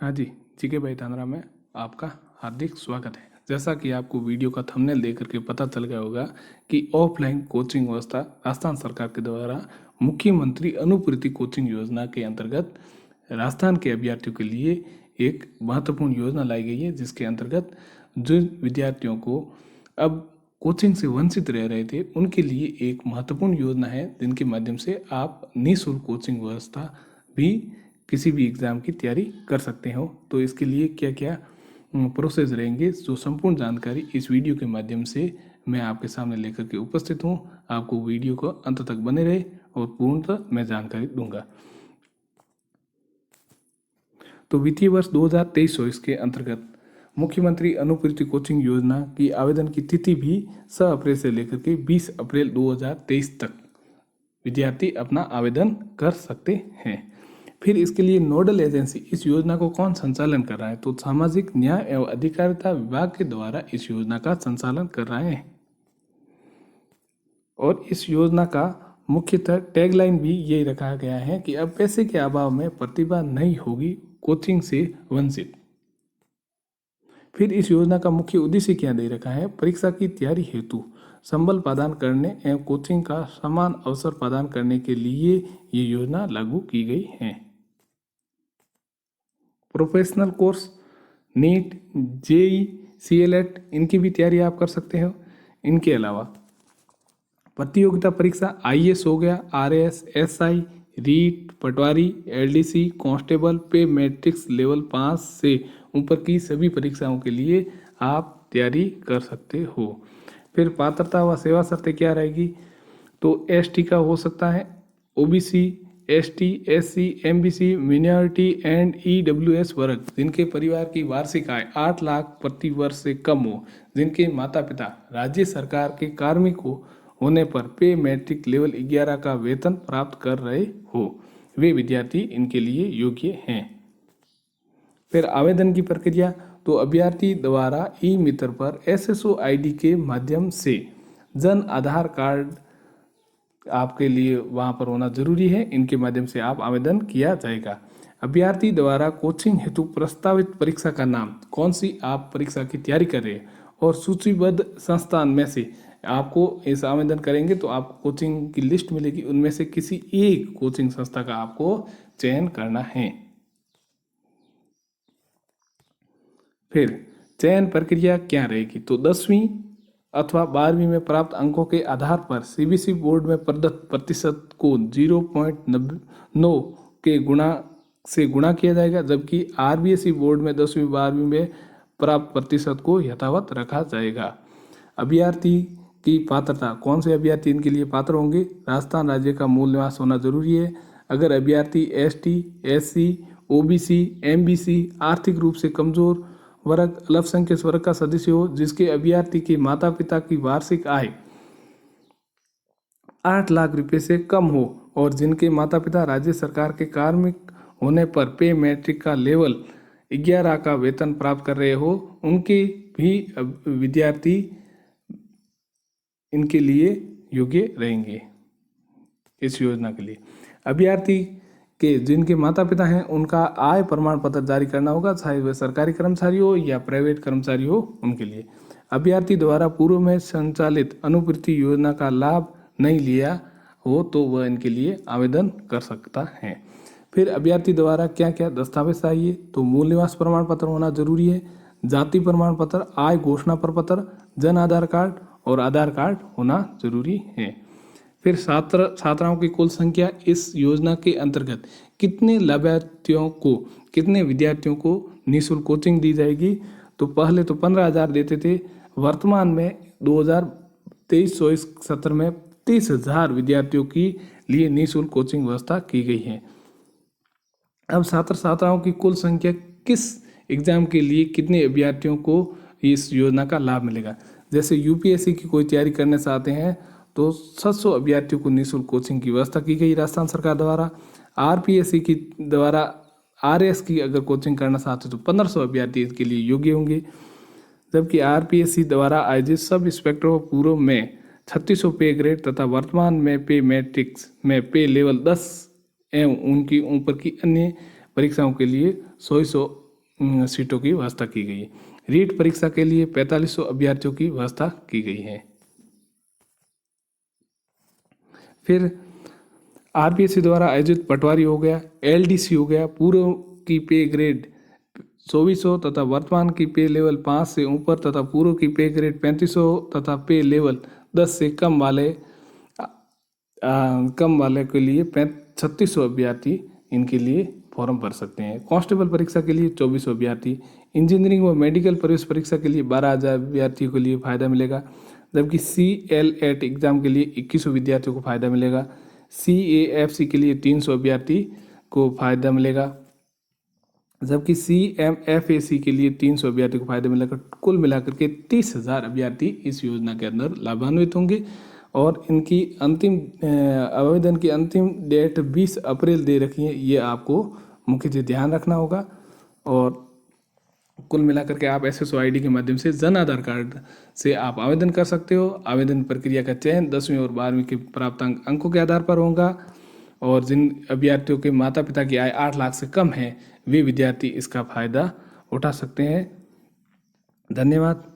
हाँ जी, जीके भाई तांद्रा में आपका हार्दिक स्वागत है। जैसा कि आपको वीडियो का थंबनेल देख करके पता चल गया होगा कि ऑफलाइन कोचिंग व्यवस्था राजस्थान सरकार के द्वारा मुख्यमंत्री अनुपूर्ति कोचिंग योजना के अंतर्गत राजस्थान के अभ्यर्थियों के लिए एक महत्वपूर्ण योजना लाई गई है, जिसके अंतर्गत जो विद्यार्थियों को अब कोचिंग से वंचित रह रहे थे उनके लिए एक महत्वपूर्ण योजना है, जिनके माध्यम से आप निःशुल्क कोचिंग व्यवस्था भी किसी भी एग्ज़ाम की तैयारी कर सकते हो। तो इसके लिए क्या क्या प्रोसेस रहेंगे, जो संपूर्ण जानकारी इस वीडियो के माध्यम से मैं आपके सामने लेकर के उपस्थित हूँ। आपको वीडियो को अंत तक बने रहे और पूर्णतः मैं जानकारी दूंगा। तो वित्तीय वर्ष 2023-24 के अंतर्गत मुख्यमंत्री अनुपूर्ति कोचिंग योजना की आवेदन की तिथि भी 6 अप्रैल से लेकर के 20 अप्रैल 2023 तक विद्यार्थी अपना आवेदन कर सकते हैं। फिर इसके लिए नोडल एजेंसी इस योजना को कौन संचालन कर रहा है, तो सामाजिक न्याय एवं अधिकारिता विभाग के द्वारा इस योजना का संचालन कर रहा है। और इस योजना का मुख्यतः टैगलाइन भी यही रखा गया है कि अब पैसे के अभाव में प्रतिभा नहीं होगी कोचिंग से वंचित। फिर इस योजना का मुख्य उद्देश्य क्या दे रखा है, परीक्षा की तैयारी हेतु संबल प्रदान करने एवं कोचिंग का समान अवसर प्रदान करने के लिए ये योजना लागू की गई है। प्रोफेशनल कोर्स, नीट, जेई, सीएलएट इनकी भी तैयारी आप कर सकते हो। इनके अलावा प्रतियोगिता परीक्षा आईएएस हो गया, आरएएस, एसआई, रीट, पटवारी, एलडीसी, कांस्टेबल पे मैट्रिक्स लेवल 5 से ऊपर की सभी परीक्षाओं के लिए आप तैयारी कर सकते हो। फिर पात्रता व सेवा शर्तें क्या रहेगी, तो एसटी का हो सकता है, OBC, ST, SC, MBC, minority and EWS वर्ग जिनके परिवार की वार्षिक आय 8 लाख प्रति वर्ष से कम हो, जिनके माता पिता राज्य सरकार के कार्मिक होने पर पे मैट्रिक लेवल 11 का वेतन प्राप्त कर रहे हो, वे विद्यार्थी इनके लिए योग्य हैं। फिर आवेदन की प्रक्रिया, तो अभ्यर्थी द्वारा ई मित्र पर एसएसओ आईडी के माध्यम से जन आधार कार्ड आपके लिए वहाँ पर होना जरूरी है, इनके माध्यम से आप आवेदन किया जाएगा। अभ्यर्थी द्वारा कोचिंग हेतु प्रस्तावित परीक्षा का नाम, कौन सी आप परीक्षा की तैयारी कर रहे हैं और सूचीबद्ध संस्थान में से आपको इस आवेदन करेंगे तो आपको कोचिंग की लिस्ट मिलेगी, उनमें से किसी एक कोचिंग संस्था का आपको चयन करना है। फिर चयन प्रक्रिया क्या रहेगी, तो 10वीं अथवा 12वीं में प्राप्त अंकों के आधार पर सीबीएसई बोर्ड में प्रदत्त प्रतिशत को 0.9 के गुणा से गुणा किया जाएगा, जबकि आरबीएसई बोर्ड में 10वीं 12वीं में प्राप्त प्रतिशत को यथावत रखा जाएगा। अभ्यर्थी की पात्रता, कौन से अभ्यर्थी इनके लिए पात्र होंगे, राजस्थान राज्य का मूल निवास होना जरूरी है। अगर अभ्यर्थी एसटी, एससी, ओबीसी, एमबीसी, आर्थिक रूप से कमजोर वर्ग, अल्पसंख्यक वर्ग का सदस्य हो, जिसके अभ्यर्थी के माता पिता की वार्षिक आय 8 लाख रुपए से कम हो और जिनके माता पिता राज्य सरकार के कार्मिक होने पर पे मैट्रिक का लेवल 11 का वेतन प्राप्त कर रहे हो, उनके भी विद्यार्थी इनके लिए योग्य रहेंगे इस योजना के लिए। अभ्यर्थी के जिनके माता पिता हैं उनका आय प्रमाण पत्र जारी करना होगा, चाहे वह सरकारी कर्मचारी हो या प्राइवेट कर्मचारी हो, उनके लिए। अभ्यर्थी द्वारा पूर्व में संचालित अनुपूर्ति योजना का लाभ नहीं लिया हो तो वह इनके लिए आवेदन कर सकता है। फिर अभ्यर्थी द्वारा क्या क्या दस्तावेज चाहिए, तो मूल निवास प्रमाण पत्र होना जरूरी है, जाति प्रमाण पत्र, आय घोषणा प्रपत्र, जन आधार कार्ड और आधार कार्ड होना जरूरी है। फिर छात्राओं की कुल संख्या, इस योजना के अंतर्गत कितने लाभार्थियों को, कितने विद्यार्थियों को निःशुल्क कोचिंग दी जाएगी, तो पहले तो 15,000 देते थे, वर्तमान में 2023-24 सत्र में 30,000 विद्यार्थियों के लिए निःशुल्क कोचिंग व्यवस्था की गई है। अब छात्र छात्राओं की कुल संख्या, किस एग्जाम के लिए कितने अभ्यर्थियों को इस योजना का लाभ मिलेगा, जैसे यूपीएससी की कोई तैयारी करना चाहते हैं तो 700 अभ्यर्थियों को निःशुल्क कोचिंग की व्यवस्था की गई राजस्थान सरकार द्वारा। आरपीएससी की द्वारा आरएस की अगर कोचिंग करना चाहते तो 1500 अभ्यर्थी इसके लिए योग्य होंगे, जबकि आरपीएससी द्वारा आयोजित सब इंस्पेक्टर ऑफ पूर्व में 3600 पे ग्रेड तथा वर्तमान में पे मैट्रिक्स में पे लेवल 10 एवं उनकी ऊपर की अन्य परीक्षाओं के लिए 100 सीटों की व्यवस्था की गई। रीट परीक्षा के लिए 4500 अभ्यर्थियों की व्यवस्था की गई है। फिर आरपीएससी द्वारा आयोजित पटवारी हो गया, एलडीसी हो गया, पूर्व की पे ग्रेड 2400 तथा वर्तमान की पे लेवल 5 से ऊपर तथा पूर्व की पे ग्रेड 3500 तथा पे लेवल 10 से कम वाले के लिए 3600 अभ्यर्थी इनके लिए फॉर्म भर सकते हैं। कांस्टेबल परीक्षा के लिए 2400 अभ्यर्थी, इंजीनियरिंग व मेडिकल प्रवेश परीक्षा के लिए 12,000 अभ्यर्थियों के लिए फायदा मिलेगा, जबकि CLAT एग्जाम के लिए 2100 विद्यार्थियों को फायदा मिलेगा। CAFC के लिए 300 अभ्यर्थी को फायदा मिलेगा, जबकि CMFAC के लिए 300 अभ्यर्थी को फायदा मिलेगा। कुल मिलाकर के 30,000 अभ्यर्थी इस योजना के अंदर लाभान्वित होंगे और इनकी आवेदन की अंतिम डेट 20 अप्रैल दे रखी है। ये आपको मुख्यतः ध्यान रखना होगा। और कुल मिलाकर के आप SSO ID के माध्यम से जन आधार कार्ड से आप आवेदन कर सकते हो। आवेदन प्रक्रिया का चयन 10वीं और 12वीं के प्राप्तांक अंकों के आधार पर होगा और जिन अभ्यर्थियों के माता पिता की आय 8 लाख से कम है वे विद्यार्थी इसका फायदा उठा सकते हैं। धन्यवाद।